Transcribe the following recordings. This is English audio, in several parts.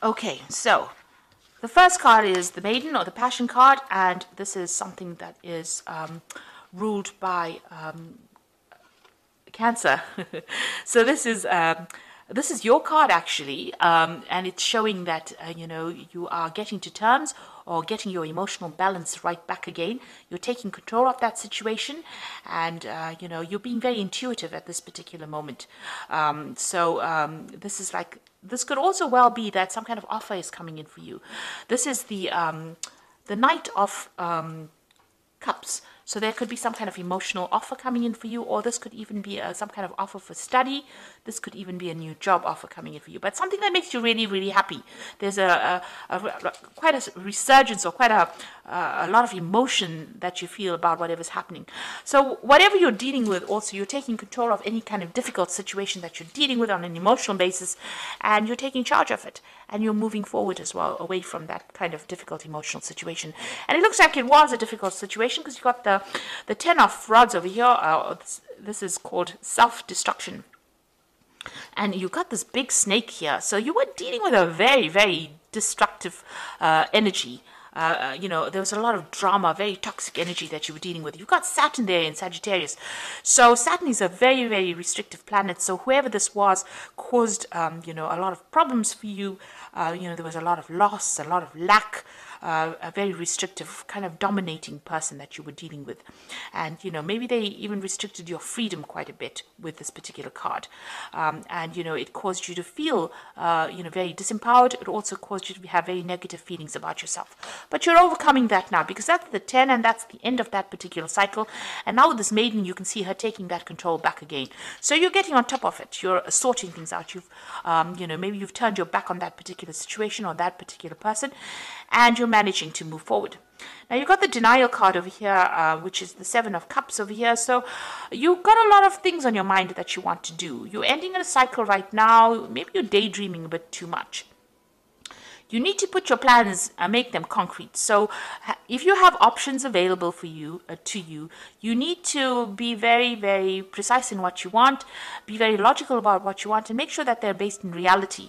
Okay, so the first card is the Maiden or the Passion card, and this is something that is ruled by Cancer. So this is your card actually, and it's showing that you are getting to terms or getting your emotional balance right back again. You're taking control of that situation, and you're being very intuitive at this particular moment. This is like, this could also well be that some kind of offer is coming in for you. This is the Knight of Cups. So there could be some kind of emotional offer coming in for you, or this could even be some kind of offer for study. This could even be a new job offer coming in for you, but something that makes you really, really happy. There's quite a resurgence or quite a lot of emotion that you feel about whatever's happening. So whatever you're dealing with, also you're taking control of any kind of difficult situation that you're dealing with on an emotional basis, and you're taking charge of it, and you're moving forward as well away from that kind of difficult emotional situation. And it looks like it was a difficult situation because you got the 10 of rods over here. This is called self-destruction. And you got this big snake here. So you were dealing with a very, very destructive energy. There was a lot of drama, very toxic energy that you were dealing with. You've got Saturn there in Sagittarius. So Saturn is a very, very restrictive planet. So whoever this was caused, a lot of problems for you. There was a lot of loss, a lot of lack, a very restrictive, kind of dominating person that you were dealing with. And, maybe they even restricted your freedom quite a bit with this particular card. It caused you to feel, very disempowered. It also caused you to have very negative feelings about yourself. But you're overcoming that now, because that's the 10 and that's the end of that particular cycle. And now with this Maiden, you can see her taking that control back again. So you're getting on top of it. You're sorting things out. You've, maybe you've turned your back on that particular situation or that particular person, and you're managing to move forward. Now you've got the Denial card over here, which is the 7 of Cups over here. So you've got a lot of things on your mind that you want to do. You're ending in a cycle right now. Maybe you're daydreaming a bit too much. You need to put your plans and make them concrete. So if you have options available for you, you need to be very, very precise in what you want, be very logical about what you want, and make sure that they're based in reality.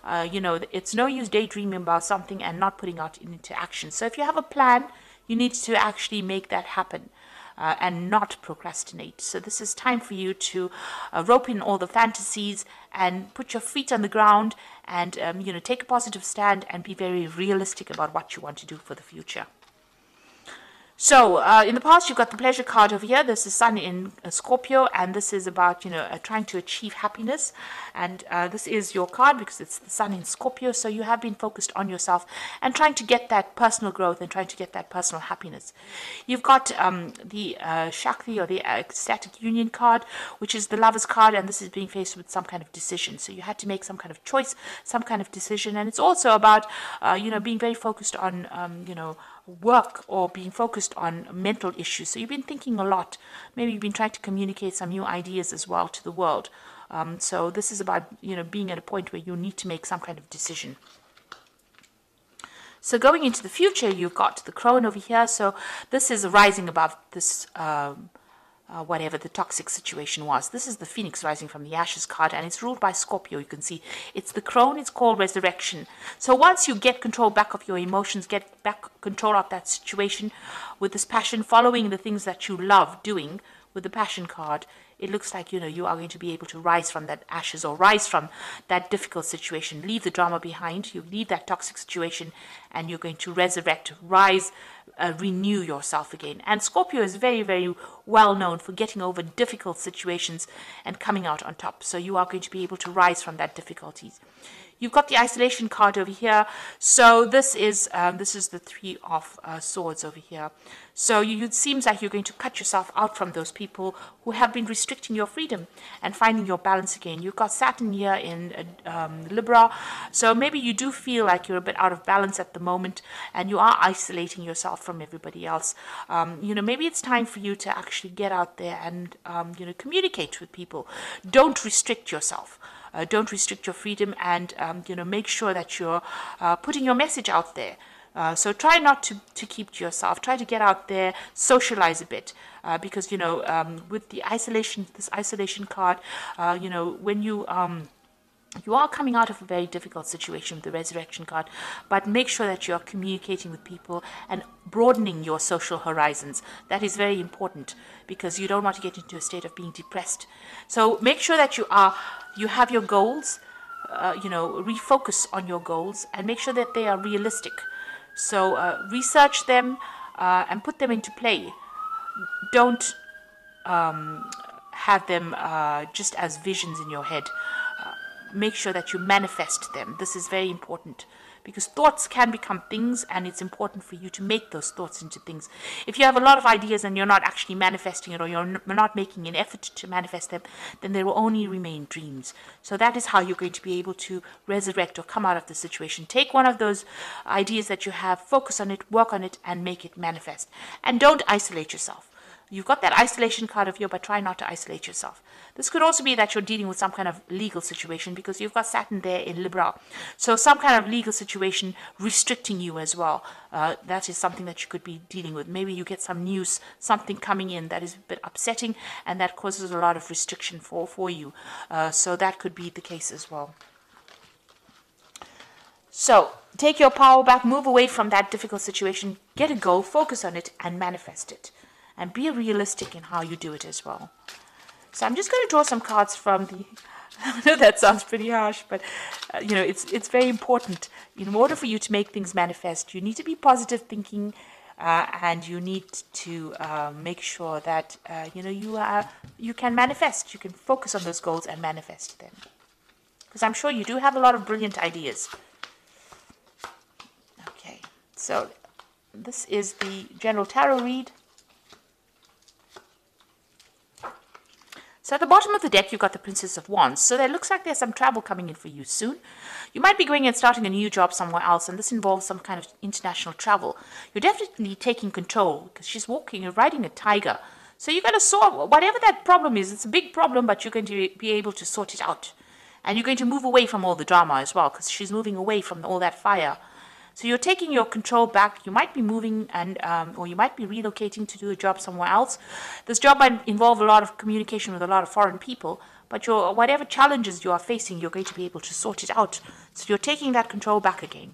It's no use daydreaming about something and not putting it into action. So if you have a plan, you need to actually make that happen. And not procrastinate. So this is time for you to rope in all the fantasies and put your feet on the ground and take a positive stand and be very realistic about what you want to do for the future. So in the past, you've got the Pleasure card over here. This is Sun in Scorpio, and this is about trying to achieve happiness. And this is your card because it's the Sun in Scorpio. So you have been focused on yourself and trying to get that personal growth and trying to get that personal happiness. You've got the Shakti or the Ecstatic Union card, which is the Lover's card, and this is being faced with some kind of decision. So you had to make some kind of choice, some kind of decision, and it's also about being very focused on work or being focused on mental issues. So you've been thinking a lot. Maybe you've been trying to communicate some new ideas as well to the world. So this is about being at a point where you need to make some kind of decision. So going into the future, you've got the Crone over here. So this is rising above this whatever the toxic situation was. This is the Phoenix rising from the Ashes card, and it's ruled by Scorpio. You can see it's the Crone. It's called Resurrection. So once you get control back of your emotions, get back control of that situation with this passion, following the things that you love doing with the Passion card, it looks like you are going to be able to rise from that ashes or rise from that difficult situation. Leave the drama behind. You leave that toxic situation, and you're going to resurrect, rise, renew yourself again. And Scorpio is very, very well known for getting over difficult situations and coming out on top. So you are going to be able to rise from that difficulties. You've got the Isolation card over here. So this is the Three of Swords over here. So it seems like you're going to cut yourself out from those people who have been restricting your freedom and finding your balance again. You've got Saturn here in Libra. So maybe you do feel like you're a bit out of balance at the moment and you are isolating yourself from everybody else. Maybe it's time for you to actually get out there and, communicate with people. Don't restrict yourself. Don't restrict your freedom, and make sure that you're putting your message out there. So try not to keep to yourself. Try to get out there, socialize a bit, because with the isolation, this isolation card, when you You are coming out of a very difficult situation with the resurrection card, but make sure that you are communicating with people and broadening your social horizons. That is very important because you don't want to get into a state of being depressed. So make sure that you have your goals, refocus on your goals and make sure that they are realistic. So research them and put them into play. Don't have them just as visions in your head. Make sure that you manifest them. This is very important because thoughts can become things, and it's important for you to make those thoughts into things. If you have a lot of ideas and you're not actually manifesting it, or you're not making an effort to manifest them, then they will only remain dreams. So that is how you're going to be able to resurrect or come out of the situation. Take one of those ideas that you have, focus on it, work on it, and make it manifest. And don't isolate yourself. You've got that isolation card of here, but try not to isolate yourself. This could also be that you're dealing with some kind of legal situation because you've got Saturn there in Libra. So some kind of legal situation restricting you as well. That is something that you could be dealing with. Maybe you get some news, something coming in that is a bit upsetting and that causes a lot of restriction for you. So that could be the case as well. So take your power back, move away from that difficult situation, get a goal, focus on it, and manifest it. And be realistic in how you do it as well. So I'm just going to draw some cards from the... I know that sounds pretty harsh, but it's very important. In order for you to make things manifest, you need to be positive thinking, and you need to make sure that you can manifest. You can focus on those goals and manifest them. Because I'm sure you do have a lot of brilliant ideas. Okay, so this is the general tarot read. So at the bottom of the deck, you've got the Princess of Wands. So it looks like there's some travel coming in for you soon. You might be going and starting a new job somewhere else, and this involves some kind of international travel. You're definitely taking control because she's walking and riding a tiger. So you're going to solve whatever that problem is. It's a big problem, but you're going to be able to sort it out. And you're going to move away from all the drama as well because she's moving away from all that fire. So you're taking your control back. You might be moving or you might be relocating to do a job somewhere else. This job might involve a lot of communication with a lot of foreign people, but whatever challenges you are facing, you're going to be able to sort it out. So you're taking that control back again.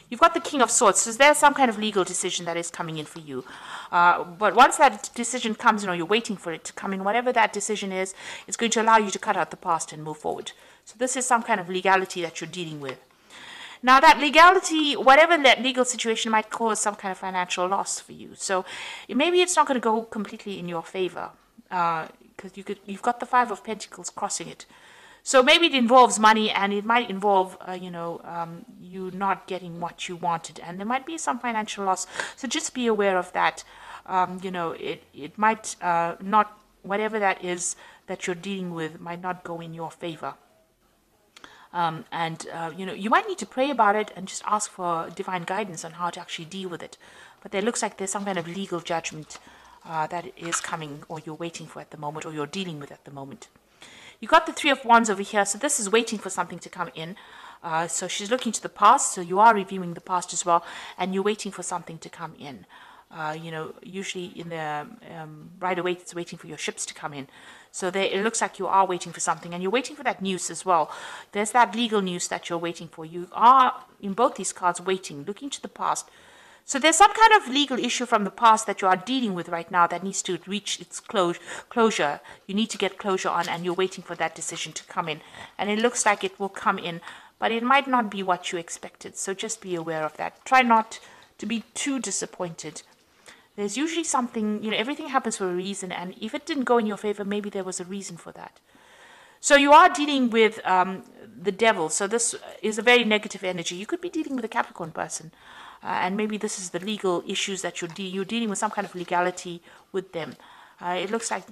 You've got the King of Swords. So there's some kind of legal decision that is coming in for you. But once that decision comes in, or you're waiting for it to come in, whatever that decision is, it's going to allow you to cut out the past and move forward. So this is some kind of legality that you're dealing with. Now that legality, whatever that legal situation might cause some kind of financial loss for you. So maybe it's not going to go completely in your favor because you've got the Five of Pentacles crossing it. So maybe it involves money and it might involve, you not getting what you wanted. And there might be some financial loss. So just be aware of that. It might not, whatever that is that you're dealing with might not go in your favor. You might need to pray about it and just ask for divine guidance on how to actually deal with it. But there looks like there's some kind of legal judgment that is coming, or you're waiting for at the moment, or you're dealing with at the moment. You got the Three of Wands over here, so this is waiting for something to come in. So she's looking to the past, so you are reviewing the past as well, and you're waiting for something to come in. Usually in the right away, it's waiting for your ships to come in. So it looks like you are waiting for something, and you're waiting for that news as well. There's that legal news that you're waiting for. You are, in both these cards, waiting, looking to the past. So there's some kind of legal issue from the past that you are dealing with right now that needs to reach its closure. You need to get closure on, and you're waiting for that decision to come in. And it looks like it will come in, but it might not be what you expected. So just be aware of that. Try not to be too disappointed. There's usually something, everything happens for a reason, and if it didn't go in your favor, maybe there was a reason for that. So you are dealing with the devil, so this is a very negative energy. You could be dealing with a Capricorn person, and maybe this is the legal issues that you're dealing with, some kind of legality with them. It looks like,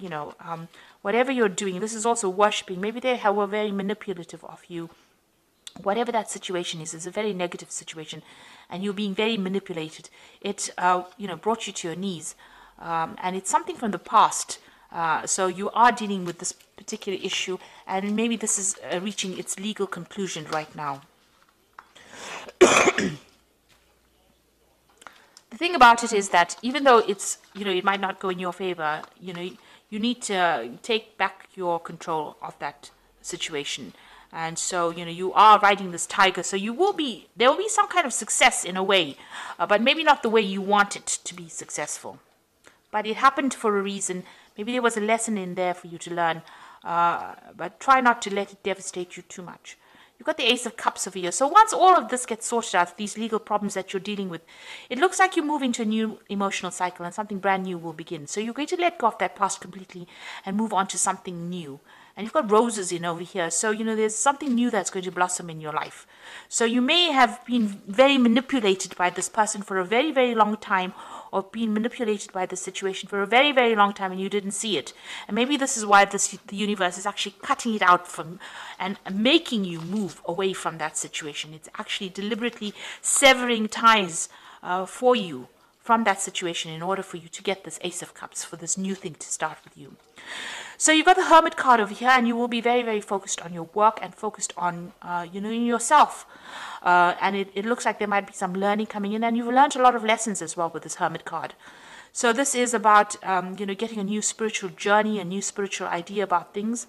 whatever you're doing, this is also worshipping. Maybe they were very manipulative of you. Whatever that situation is a very negative situation, and you're being very manipulated. It, brought you to your knees, and it's something from the past. So you are dealing with this particular issue, and maybe this is reaching its legal conclusion right now. The thing about it is that even though it's, it might not go in your favor, you need to take back your control of that situation. And so, you are riding this tiger. So there will be some kind of success in a way, but maybe not the way you want it to be successful. But it happened for a reason. Maybe there was a lesson in there for you to learn, but try not to let it devastate you too much. You've got the Ace of Cups over here. So once all of this gets sorted out, these legal problems that you're dealing with, it looks like you move into a new emotional cycle and something brand new will begin. So you're going to let go of that past completely and move on to something new. And you've got roses in over here. So, there's something new that's going to blossom in your life. So you may have been very manipulated by this person for a very, very long time, or been manipulated by this situation for a very, very long time and you didn't see it. And maybe this is why the universe is actually cutting it out from and making you move away from that situation. It's actually deliberately severing ties for you from that situation in order for you to get this Ace of Cups, for this new thing to start with you. So you've got the Hermit card over here, and you will be very, very focused on your work and focused on, yourself. And it looks like there might be some learning coming in, and you've learned a lot of lessons as well with this Hermit card. So this is about, getting a new spiritual journey, a new spiritual idea about things,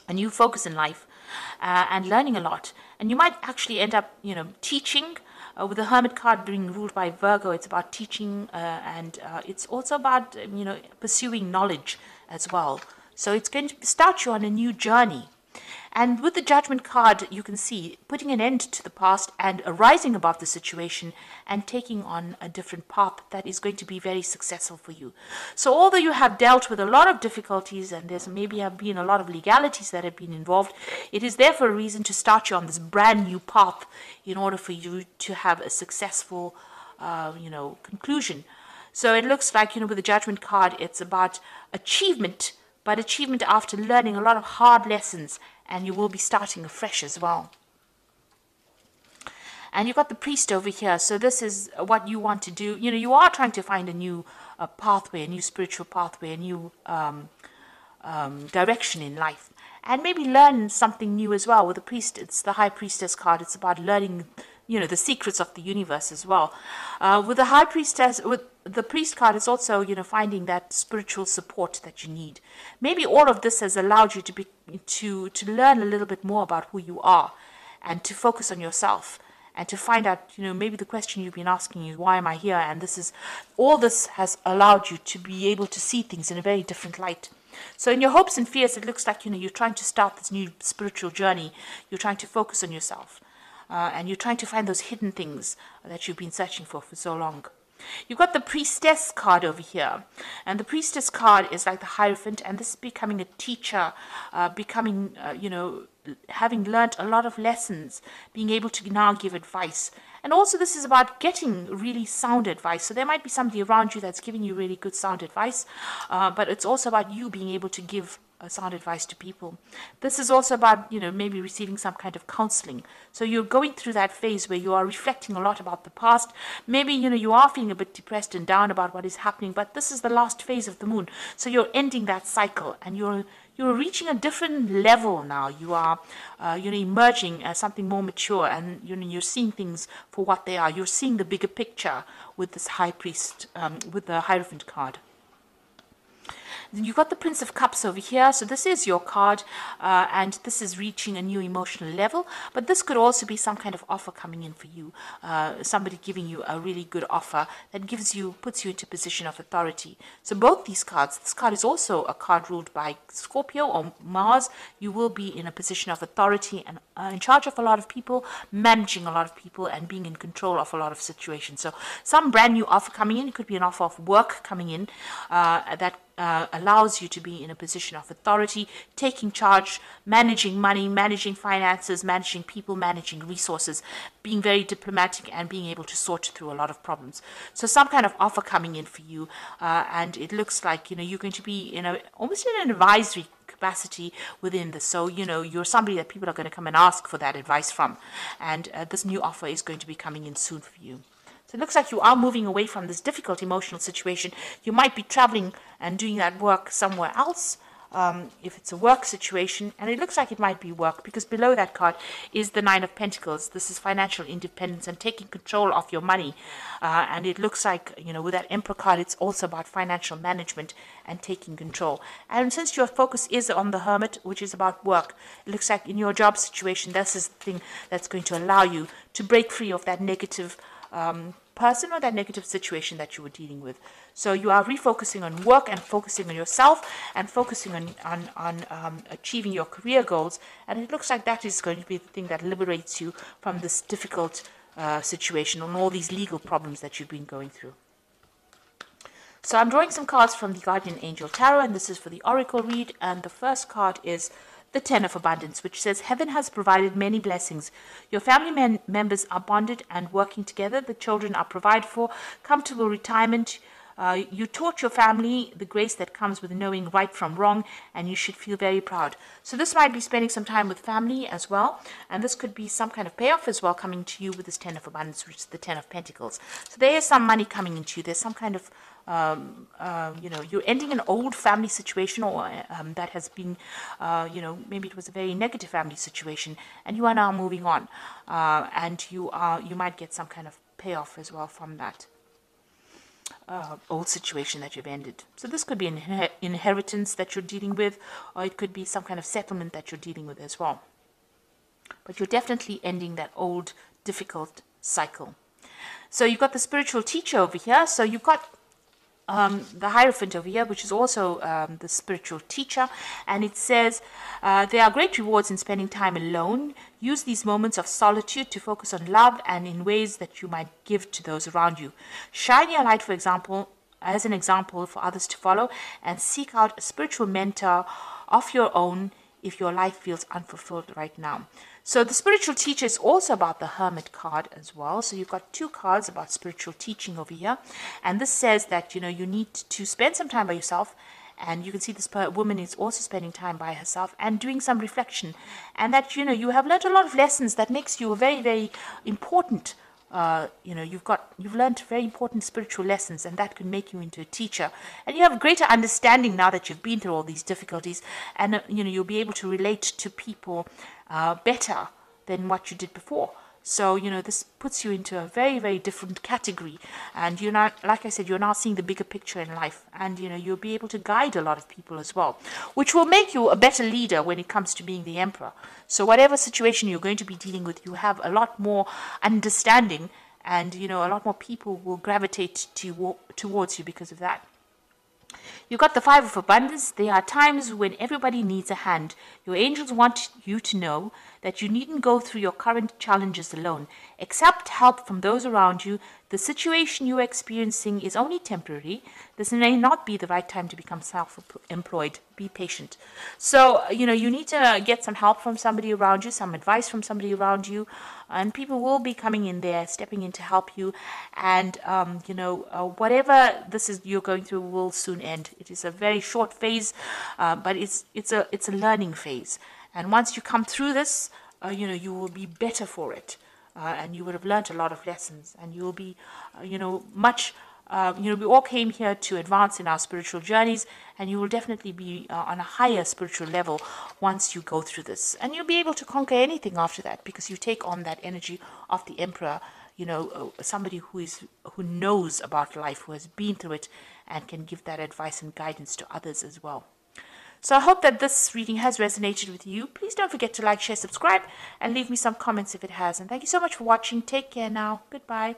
a new focus in life, and learning a lot. And you might actually end up, teaching. With the Hermit card being ruled by Virgo, it's about teaching, and it's also about, pursuing knowledge as well. So it's going to start you on a new journey. And with the Judgment card, you can see putting an end to the past and arising above the situation and taking on a different path that is going to be very successful for you. So although you have dealt with a lot of difficulties and there's maybe have been a lot of legalities that have been involved, it is there for a reason to start you on this brand new path in order for you to have a successful, conclusion. So it looks like, with the Judgment card, it's about achievement, but achievement after learning a lot of hard lessons, and you will be starting afresh as well. And you've got the Priest over here. So this is what you want to do. You are trying to find a new pathway, a new spiritual pathway, a new direction in life. And maybe learn something new as well. With the Priest, it's the High Priestess card. It's about learning, the secrets of the universe as well. With the High Priestess, with the Priest card, it's also, finding that spiritual support that you need. Maybe all of this has allowed you to learn a little bit more about who you are and to focus on yourself and to find out, maybe the question you've been asking is, why am I here? And all this has allowed you to be able to see things in a very different light. So in your hopes and fears, it looks like, you're trying to start this new spiritual journey. You're trying to focus on yourself. And you're trying to find those hidden things that you've been searching for so long. You've got the Priestess card over here. And the Priestess card is like the Hierophant. And this is becoming a teacher, having learnt a lot of lessons, being able to now give advice. And also this is about getting really sound advice. So there might be somebody around you that's giving you really good sound advice. But it's also about you being able to give sound advice to people. This is also about, maybe receiving some kind of counseling. So you're going through that phase where you are reflecting a lot about the past. Maybe, you are feeling a bit depressed and down about what is happening, but this is the last phase of the moon. So you're ending that cycle and you're reaching a different level now. You are, emerging as something more mature, and you're seeing things for what they are. You're seeing the bigger picture with this High Priest, with the Hierophant card. Then you've got the Prince of Cups over here. So this is your card, and this is reaching a new emotional level. But this could also be some kind of offer coming in for you. Somebody giving you a really good offer that puts you into a position of authority. So both these cards, this card is also a card ruled by Scorpio or Mars. You will be in a position of authority and in charge of a lot of people, managing a lot of people, and being in control of a lot of situations. So some brand new offer coming in. It could be an offer of work coming in that allows you to be in a position of authority, taking charge, managing money, managing finances, managing people, managing resources, being very diplomatic and being able to sort through a lot of problems. So some kind of offer coming in for you, and it looks like you're going to be almost in an advisory capacity within this. So you're somebody that people are going to come and ask for that advice from, and this new offer is going to be coming in soon for you. So it looks like you are moving away from this difficult emotional situation. You might be traveling and doing that work somewhere else. if it's a work situation, and it looks like it might be work because below that card is the Nine of Pentacles. This is financial independence and taking control of your money. And it looks like, with that Emperor card, it's also about financial management and taking control. And since your focus is on the Hermit, which is about work, it looks like in your job situation, this is the thing that's going to allow you to break free of that negative person or that negative situation that you were dealing with. So you are refocusing on work and focusing on yourself and focusing on achieving your career goals. And it looks like that is going to be the thing that liberates you from this difficult situation and all these legal problems that you've been going through. So I'm drawing some cards from the Guardian Angel Tarot, and this is for the Oracle read. And the first card is the Ten of Abundance, which says, heaven has provided many blessings. Your family members are bonded and working together. The children are provided for, comfortable retirement. You taught your family the grace that comes with knowing right from wrong, and you should feel very proud. So this might be spending some time with family as well, and this could be some kind of payoff as well coming to you with this Ten of Abundance, which is the Ten of Pentacles. So there is some money coming into you. There's some kind of you're ending an old family situation, or that has been, maybe it was a very negative family situation, and you are now moving on, and you might get some kind of payoff as well from that old situation that you've ended. So this could be an inheritance that you're dealing with, or it could be some kind of settlement that you're dealing with as well. But you're definitely ending that old, difficult cycle. So you've got the spiritual teacher over here. So you've got the Hierophant over here, which is also the spiritual teacher, and it says there are great rewards in spending time alone. Use these moments of solitude to focus on love and in ways that you might give to those around you. Shine your light, for example, as an example for others to follow, and seek out a spiritual mentor of your own if your life feels unfulfilled right now. So the spiritual teacher is also about the Hermit card as well. So you've got two cards about spiritual teaching over here. And this says that, you need to spend some time by yourself. And you can see this woman is also spending time by herself and doing some reflection. And that, you have learned a lot of lessons that makes you a very, very important you've learned very important spiritual lessons, and that can make you into a teacher. And you have a greater understanding now that you've been through all these difficulties, and you'll be able to relate to people better than what you did before. So, this puts you into a very, very different category. And you're not, like I said, you're now seeing the bigger picture in life. And, you'll be able to guide a lot of people as well, which will make you a better leader when it comes to being the emperor. So whatever situation you're going to be dealing with, you have a lot more understanding, and, a lot more people will gravitate towards you because of that. You've got the Five of Abundance. There are times when everybody needs a hand. Your angels want you to know that you needn't go through your current challenges alone. Accept help from those around you. The situation you're experiencing is only temporary. This may not be the right time to become self-employed. Be patient. So, you need to get some help from somebody around you, some advice from somebody around you, and people will be coming in there, stepping in to help you. And, whatever this is you're going through will soon end. It is a very short phase, but it's a learning phase. And once you come through this, you will be better for it. And you would have learned a lot of lessons, and you will be, much, we all came here to advance in our spiritual journeys, and you will definitely be on a higher spiritual level once you go through this. And you'll be able to conquer anything after that, because you take on that energy of the emperor, somebody who knows about life, who has been through it, and can give that advice and guidance to others as well. So I hope that this reading has resonated with you. Please don't forget to like, share, subscribe, and leave me some comments if it has. And thank you so much for watching. Take care now. Goodbye.